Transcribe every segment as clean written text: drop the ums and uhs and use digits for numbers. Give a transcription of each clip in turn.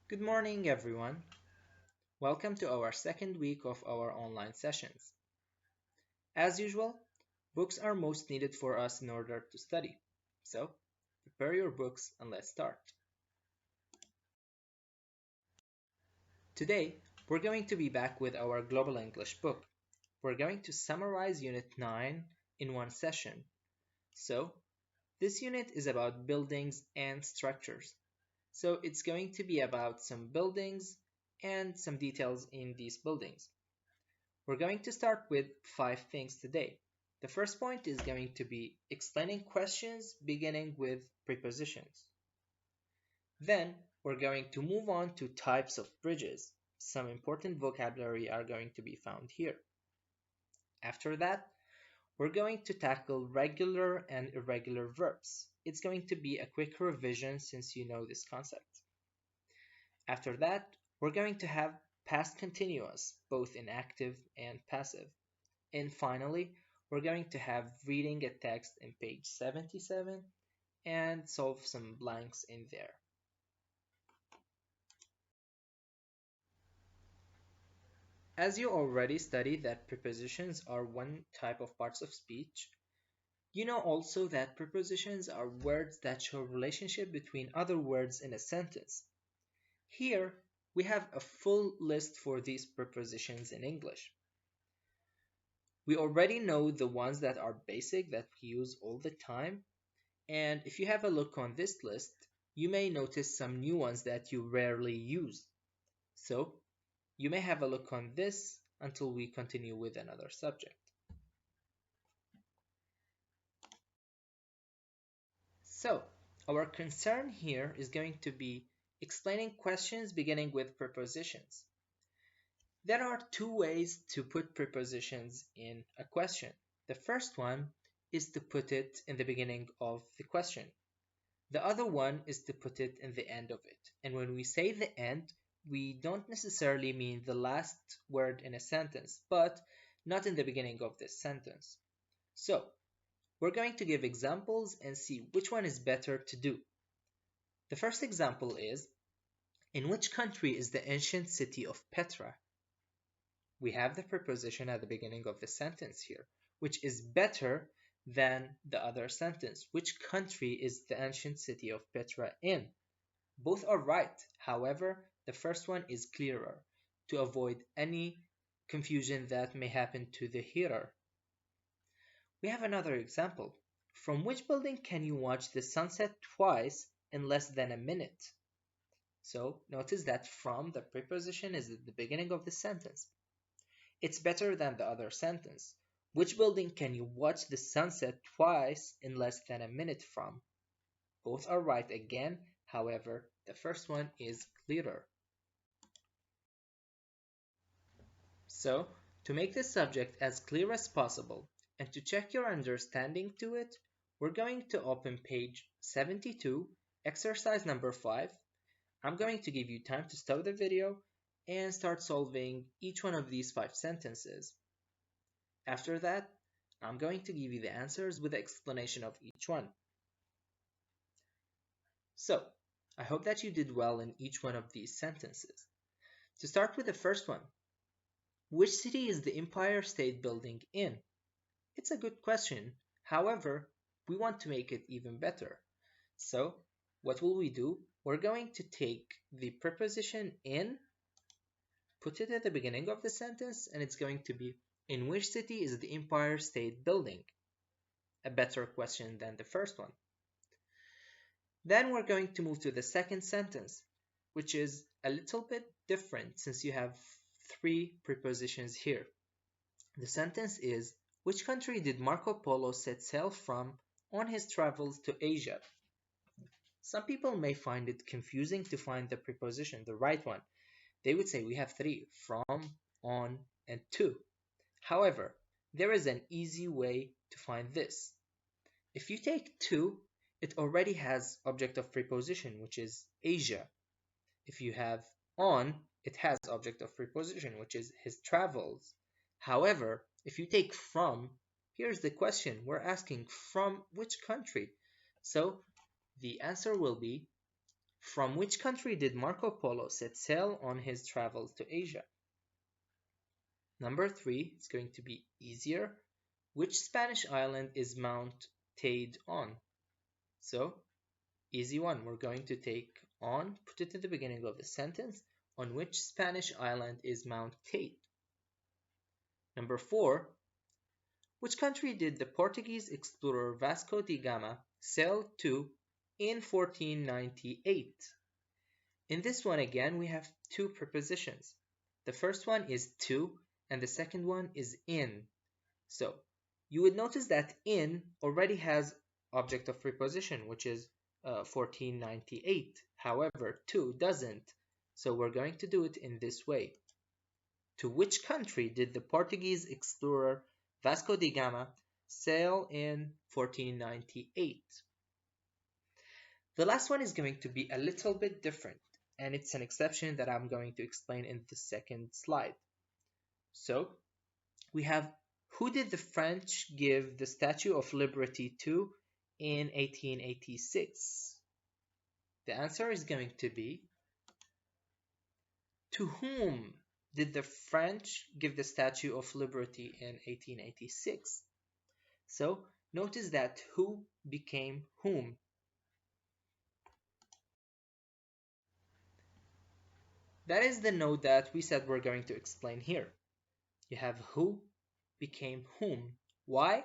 Good morning, everyone. Welcome to our second week of our online sessions. As usual, books are most needed for us in order to study. So, prepare your books and let's start. Today, we're going to be back with our Global English book. We're going to summarize Unit 9 in one session. So, this unit is about buildings and structures. So, it's going to be about some buildings and some details in these buildings. We're going to start with 5 things today. The first point is going to be explaining questions beginning with prepositions. Then we're going to move on to types of bridges. Some important vocabulary are going to be found here. After that, we're going to tackle regular and irregular verbs. It's going to be a quick revision since you know this concept. After that, we're going to have past continuous, both in active and passive. And finally, we're going to have reading a text in page 77 and solve some blanks in there. As you already studied that prepositions are one type of parts of speech, you know also that prepositions are words that show relationship between other words in a sentence. Here, we have a full list for these prepositions in English. We already know the ones that are basic that we use all the time. And if you have a look on this list, you may notice some new ones that you rarely use. So, you may have a look on this until we continue with another subject. So, our concern here is going to be explaining questions beginning with prepositions. There are two ways to put prepositions in a question. The first one is to put it in the beginning of the question. The other one is to put it in the end of it. And when we say the end, we don't necessarily mean the last word in a sentence, but not in the beginning of this sentence. So, we're going to give examples and see which one is better to do. The first example is, in which country is the ancient city of Petra? We have the preposition at the beginning of the sentence here, which is better than the other sentence. Which country is the ancient city of Petra in? Both are right. However, the first one is clearer to avoid any confusion that may happen to the hearer. We have another example. From which building can you watch the sunset twice in less than a minute? So notice that from the preposition is at the beginning of the sentence. It's better than the other sentence. Which building can you watch the sunset twice in less than a minute from? Both are right again, however, the first one is clearer. So, to make this subject as clear as possible and to check your understanding to it, we're going to open page 72, exercise number 5. I'm going to give you time to stop the video and start solving each one of these 5 sentences. After that, I'm going to give you the answers with the explanation of each one. So, I hope that you did well in each one of these sentences. To start with the first one, which city is the Empire State Building in? It's a good question. However, we want to make it even better. So, what will we do? We're going to take the preposition in, put it at the beginning of the sentence, and it's going to be, in which city is the Empire State Building? A better question than the first one. Then we're going to move to the second sentence, which is a little bit different since you have 3 prepositions here. The sentence is, which country did Marco Polo set sail from on his travels to Asia? Some people may find it confusing to find the preposition, the right one. They would say we have 3, from, on, and to. However, there is an easy way to find this. If you take to, it already has object of preposition, which is Asia. If you have on, it has object of preposition, which is his travels. However, if you take from, here's the question. We're asking from which country? So the answer will be From which country did Marco Polo set sail on his travels to Asia? Number 3 is going to be easier. Which Spanish island is Mount Tade on? So, easy one. We're going to take on, put it at the beginning of the sentence. On which Spanish island is Mount Tade? Number 4. Which country did the Portuguese explorer Vasco da Gama sail to in 1498? In this one again, we have two prepositions. The first one is to, and the second one is in. So you would notice that in already has object of preposition, which is 1498. However, to doesn't. So we're going to do it in this way. To which country did the Portuguese explorer Vasco da Gama sail in 1498? The last one is going to be a little bit different, and it's an exception that I'm going to explain in the second slide. So we have, who did the French give the Statue of Liberty to in 1886? The answer is going to be, to whom did the French give the Statue of Liberty in 1886? So notice that who became whom. That is the note that we said we're going to explain here. You have who became whom. Why?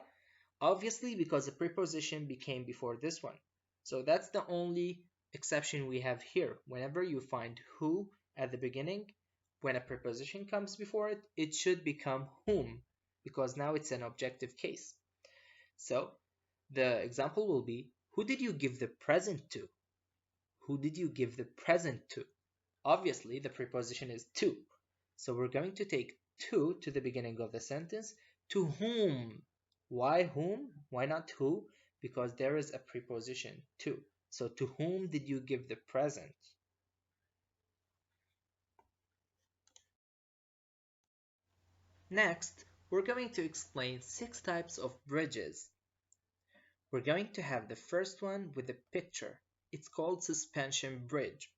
Obviously because a preposition became before this one. So that's the only exception we have here. Whenever you find who at the beginning, when a preposition comes before it, it should become whom, because now it's an objective case. So the example will be, who did you give the present to? Who did you give the present to? Obviously the preposition is to. So we're going to take to the beginning of the sentence. To whom? Why whom? Why not who? Because there is a preposition to. So to whom did you give the present? Next, we're going to explain 6 types of bridges. We're going to have the first one with a picture. It's called suspension bridge.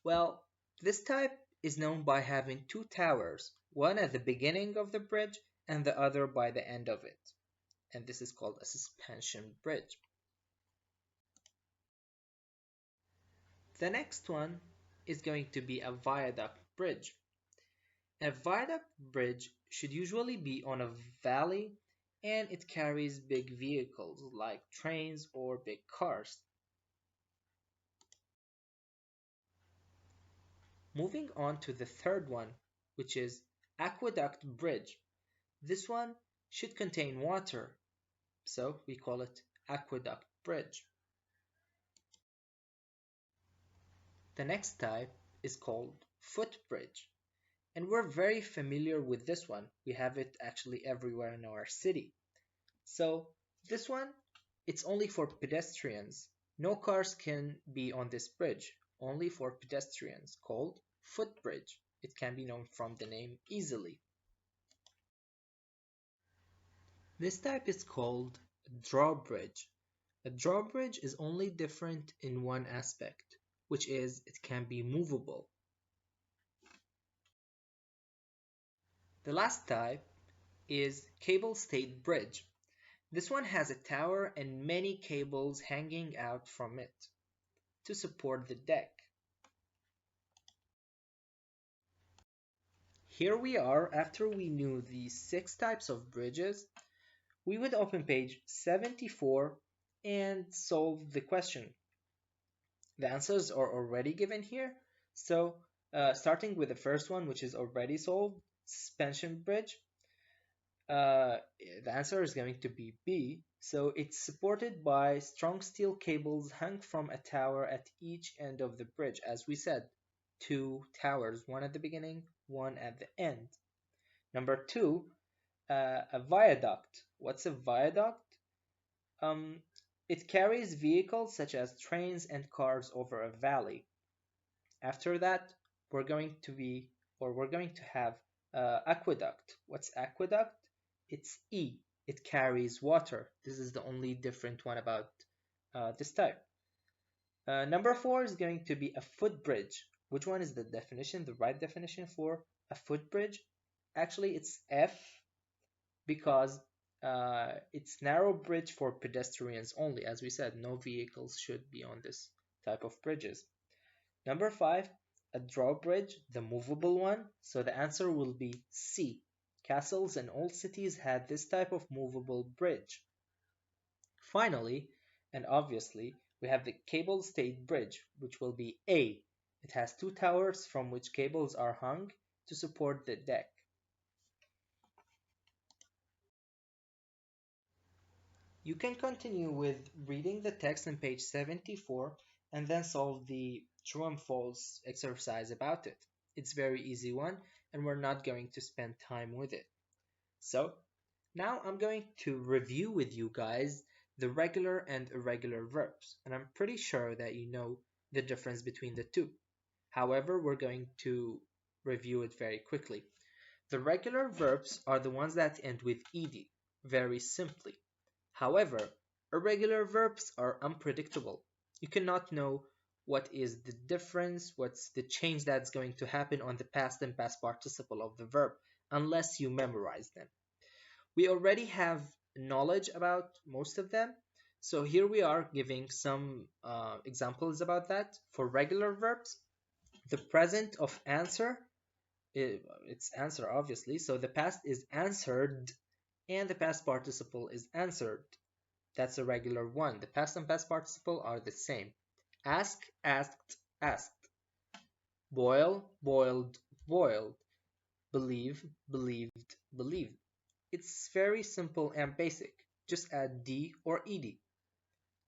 Well, this type is known by having 2 towers, one at the beginning of the bridge and the other by the end of it. And this is called a suspension bridge. The next one is going to be a viaduct bridge. A viaduct bridge should usually be on a valley, and it carries big vehicles like trains or big cars. Moving on to the third one, which is aqueduct bridge. This one should contain water, so we call it aqueduct bridge. The next type is called footbridge, and we're very familiar with this one. We have it actually everywhere in our city. So this one, it's only for pedestrians. No cars can be on this bridge, only for pedestrians, called footbridge. It can be known from the name easily. This type is called drawbridge. A drawbridge is only different in one aspect, which is it can be movable. The last type is cable-stayed bridge. This one has a tower and many cables hanging out from it to support the deck. Here we are. After we knew these 6 types of bridges, we would open page 74 and solve the question. The answers are already given here. So starting with the first one, which is already solved, suspension bridge, the answer is going to be B. So it's supported by strong steel cables hung from a tower at each end of the bridge. As we said, 2 towers, one at the beginning, one at the end. Number 2, a viaduct. What's a viaduct? It carries vehicles such as trains and cars over a valley. After that, we're going to have aqueduct. What's aqueduct? It's E. It carries water. This is the only different one about this type. Number four is going to be a footbridge. Which one is the definition, the right definition for a footbridge? Actually, it's F because it's narrow bridge for pedestrians only. As we said, no vehicles should be on this type of bridges. Number five, a drawbridge, the movable one. So the answer will be C. Castles and old cities had this type of movable bridge. Finally, and obviously, we have the cable-stayed bridge, which will be A. It has two towers from which cables are hung to support the deck. You can continue with reading the text on page 74 and then solve the true and false exercise about it. It's a very easy one and we're not going to spend time with it. So now I'm going to review with you guys the regular and irregular verbs, and I'm pretty sure that you know the difference between the two. However, we're going to review it very quickly. The regular verbs are the ones that end with ed, very simply. However, irregular verbs are unpredictable. You cannot know what is the difference, what's the change that's going to happen on the past and past participle of the verb, unless you memorize them. We already have knowledge about most of them, so here we are giving some examples about that. For regular verbs, the present of answer, it's answer obviously, so the past is answered and the past participle is answered. That's a regular one. The past and past participle are the same. Ask, asked, asked. Boil, boiled, boiled. Believe, believed, believed. It's very simple and basic. Just add d or ed.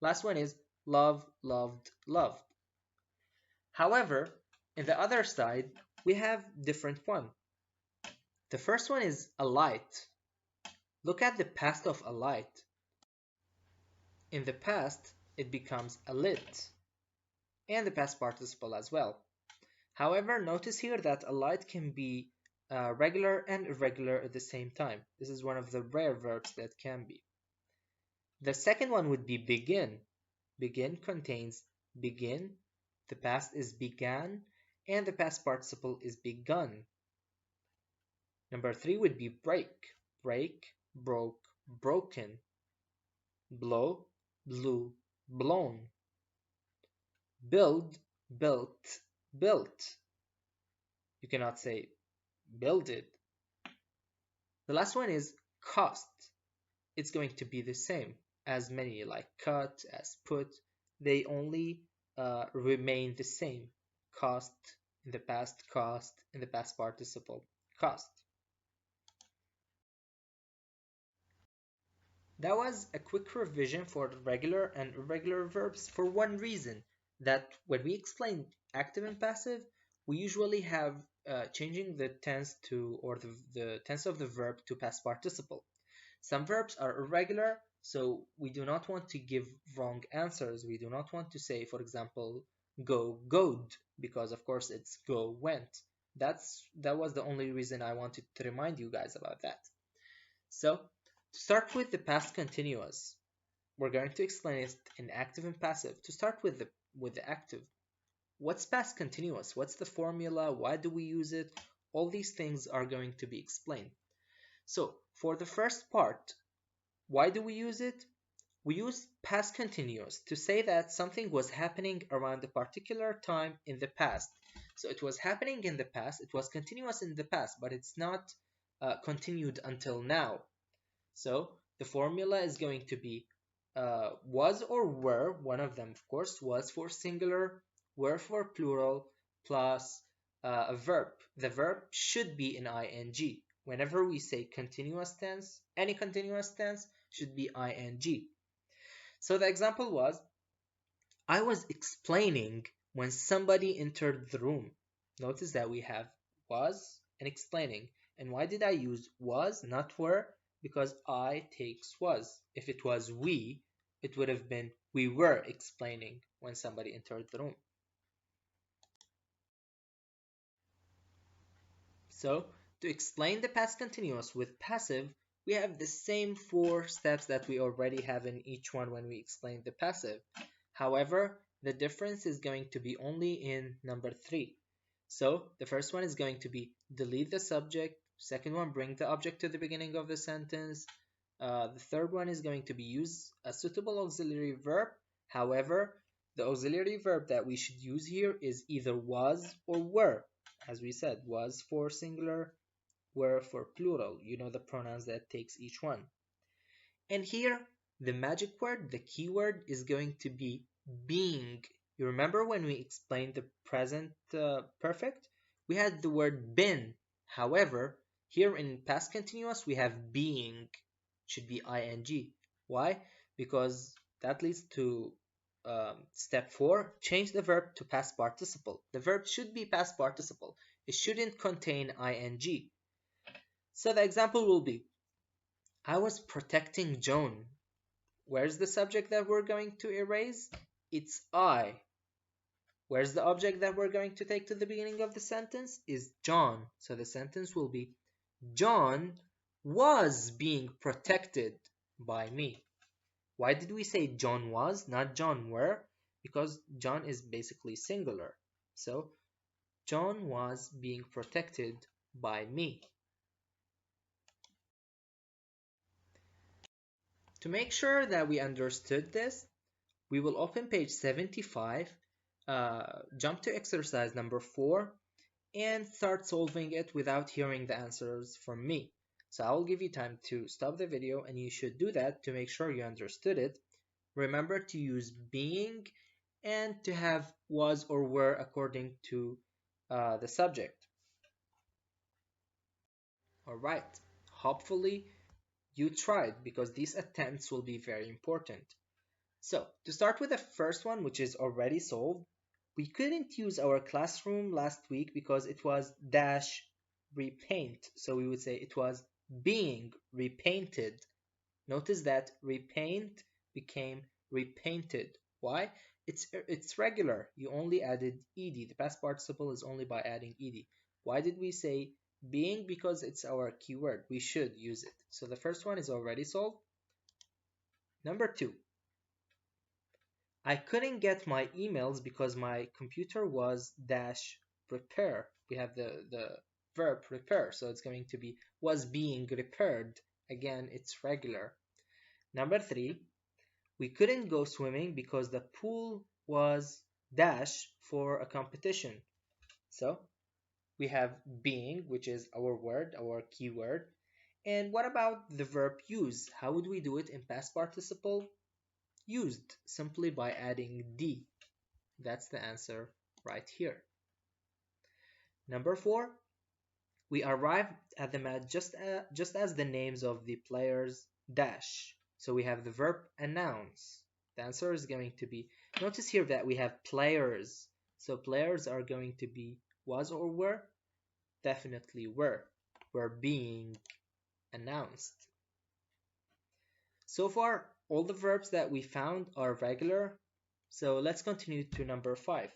Last one is love, loved, loved. However, in the other side, we have different one. The first one is alight. Look at the past of alight. In the past, it becomes alit, and the past participle as well. However, notice here that alight can be regular and irregular at the same time. This is one of the rare verbs that can be. The second one would be begin. Begin contains begin, the past is began, and the past participle is begun. Number three would be break. Break, broke, broken. Blow, blew, blown. Build, built, built. You cannot say builded. The last one is cost. It's going to be the same as many, like cut, as put. They only remain the same. Cost in the past, cost in the past participle, cost. That was a quick revision for regular and irregular verbs for one reason, that when we explain active and passive, we usually have changing the tense to, or the tense of the verb to past participle. Some verbs are irregular, so we do not want to give wrong answers. We do not want to say, for example, go, goed, because of course it's go, went. That was the only reason I wanted to remind you guys about that. So, to start with the past continuous, we're going to explain it in active and passive. To start with the active, what's past continuous? What's the formula? Why do we use it? All these things are going to be explained. So, for the first part, why do we use it? We use past continuous to say that something was happening around a particular time in the past. So it was happening in the past, it was continuous in the past, but it's not continued until now. So the formula is going to be was or were, one of them of course, was for singular, were for plural, plus a verb. The verb should be in ing. Whenever we say continuous tense, any continuous tense should be ing. So the example was, I was explaining when somebody entered the room. Notice that we have was and explaining. And why did I use was, not were? Because I takes was. If it was we, it would have been we were explaining when somebody entered the room. So, to explain the past continuous with passive, we have the same 4 steps that we already have in each one when we explain the passive. However, The difference is going to be only in number 3. So the first one is going to be delete the subject. Second one, bring the object to the beginning of the sentence. The third one is going to be use a suitable auxiliary verb. However, the auxiliary verb that we should use here is either was or were. As we said, was for singular, were for plural. You know the pronouns that takes each one. And here, the magic word, the keyword, is going to be being. You remember when we explained the present perfect? We had the word been. However, here in past continuous, we have being. Should be ing. Why? Because that leads to step 4. Change the verb to past participle. The verb should be past participle. It shouldn't contain ing. So the example will be, I was protecting Joan. Where's the subject that we're going to erase? It's I. Where's the object that we're going to take to the beginning of the sentence? Is John. So the sentence will be, John was being protected by me. Why did we say John was, not John were? Because John is basically singular. So John was being protected by me. To make sure that we understood this, we will open page 75, jump to exercise number 4, and start solving it without hearing the answers from me. So I will give you time to stop the video, and you should do that to make sure you understood it. Remember to use being and to have was or were according to the subject. Alright, hopefully you tried, because these attempts will be very important. So to start with the first one, which is already solved, we couldn't use our classroom last week because it was dash repaint. So we would say it was being repainted. Notice that repaint became repainted. Why? It's regular. You only added ed. The past participle is only by adding ed. Why did we say being? Because it's our keyword. We should use it. So the first one is already solved. Number 2. I couldn't get my emails because my computer was dash repair. We have the verb repair, so it's going to be was being repaired. Again, it's regular. Number 3, we couldn't go swimming because the pool was dash for a competition. So we have being, which is our word, our keyword. And what about the verb use? How would we do it in past participle? Used, simply by adding d. That's the answer right here. Number 4, we arrived at the match just as the names of the players dash. So we have the verb announce. The answer is going to be, notice here that we have players. So players are going to be was or were? Definitely were being announced. So far, all the verbs that we found are regular. So let's continue to number 5.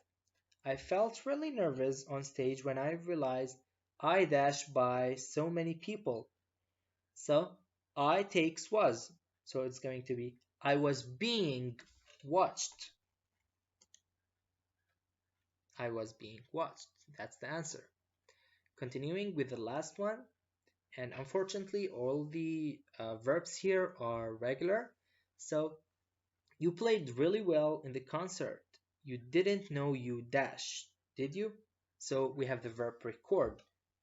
I felt really nervous on stage when I realized I dashed by so many people. So I takes was. So it's going to be I was being watched. I was being watched. That's the answer. Continuing with the last one. And unfortunately, all the verbs here are regular. So you played really well in the concert. You didn't know you dashed, did you? So we have the verb record.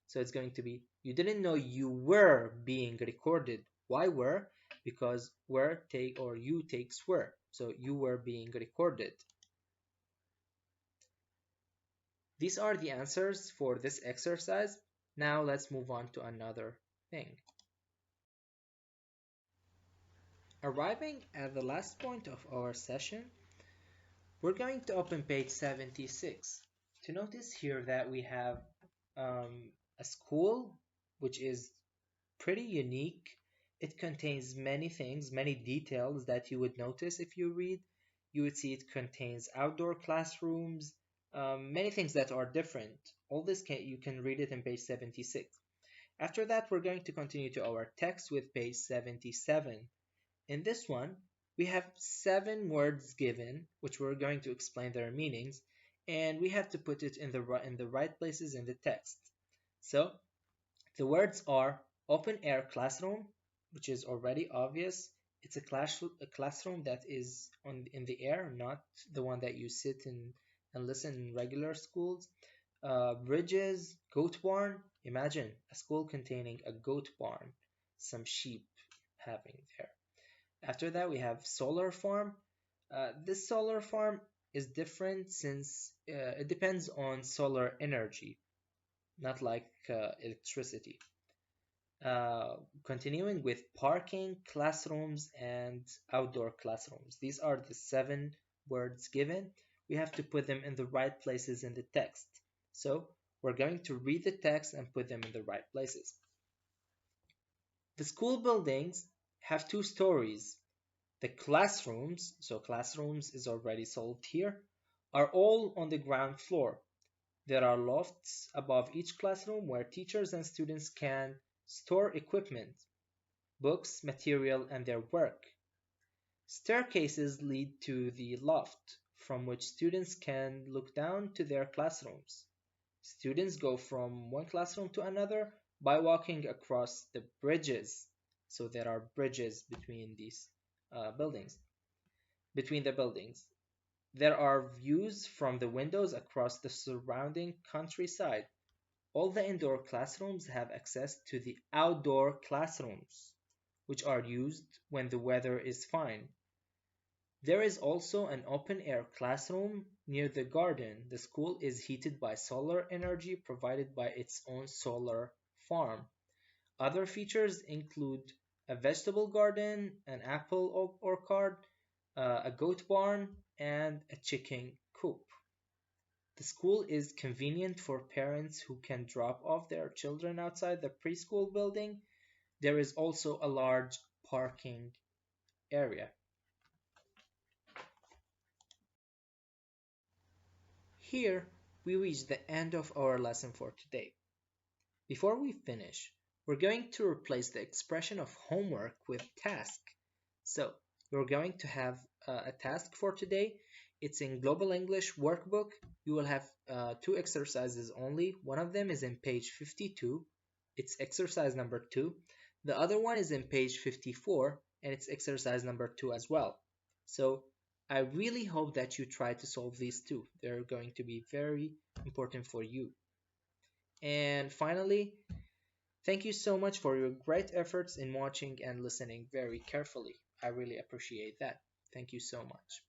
So it's going to be, you didn't know you were being recorded. Why were? Because were take or you takes were. So you were being recorded. These are the answers for this exercise. Now let's move on to another thing. Arriving at the last point of our session, we're going to open page 76 to notice here that we have a school which is pretty unique. It contains many things, many details that you would notice if you read. You would see it contains outdoor classrooms, many things that are different. All this you can read it in page 76. After that, we're going to continue to our text with page 77. In this one, we have 7 words given, which we're going to explain their meanings, and we have to put it in the right places in the text. So the words are open air classroom, which is already obvious. It's a classroom that is in the air, not the one that you sit in and listen in regular schools. Bridges, goat barn. Imagine a school containing a goat barn, some sheep having there. After that, we have solar farm. This solar farm is different since it depends on solar energy, not like electricity. Uh, Continuing with parking, classrooms, and outdoor classrooms. These are the 7 words given. We have to put them in the right places in the text. So we're going to read the text and put them in the right places. The school buildings have 2 stories. The classrooms, so classrooms is already solved here, are all on the ground floor. There are lofts above each classroom where teachers and students can store equipment, books, material, and their work. Staircases lead to the loft, from which students can look down to their classrooms. Students go from one classroom to another by walking across the bridges. So there are bridges between these buildings, between the buildings. There are views from the windows across the surrounding countryside. All the indoor classrooms have access to the outdoor classrooms, which are used when the weather is fine. There is also an open-air classroom near the garden. The school is heated by solar energy provided by its own solar farm. Other features include a vegetable garden, an apple orchard, a goat barn, and a chicken coop. The school is convenient for parents who can drop off their children outside the preschool building. There is also a large parking area. Here we reach the end of our lesson for today. Before we finish, we're going to replace the expression of homework with task. So you're going to have a task for today. It's in Global English Workbook. You will have 2 exercises only. One of them is in page 52. It's exercise number 2. The other one is in page 54, and it's exercise number 2 as well. So I really hope that you try to solve these two. They're going to be very important for you. And finally, thank you so much for your great efforts in watching and listening very carefully. I really appreciate that. Thank you so much.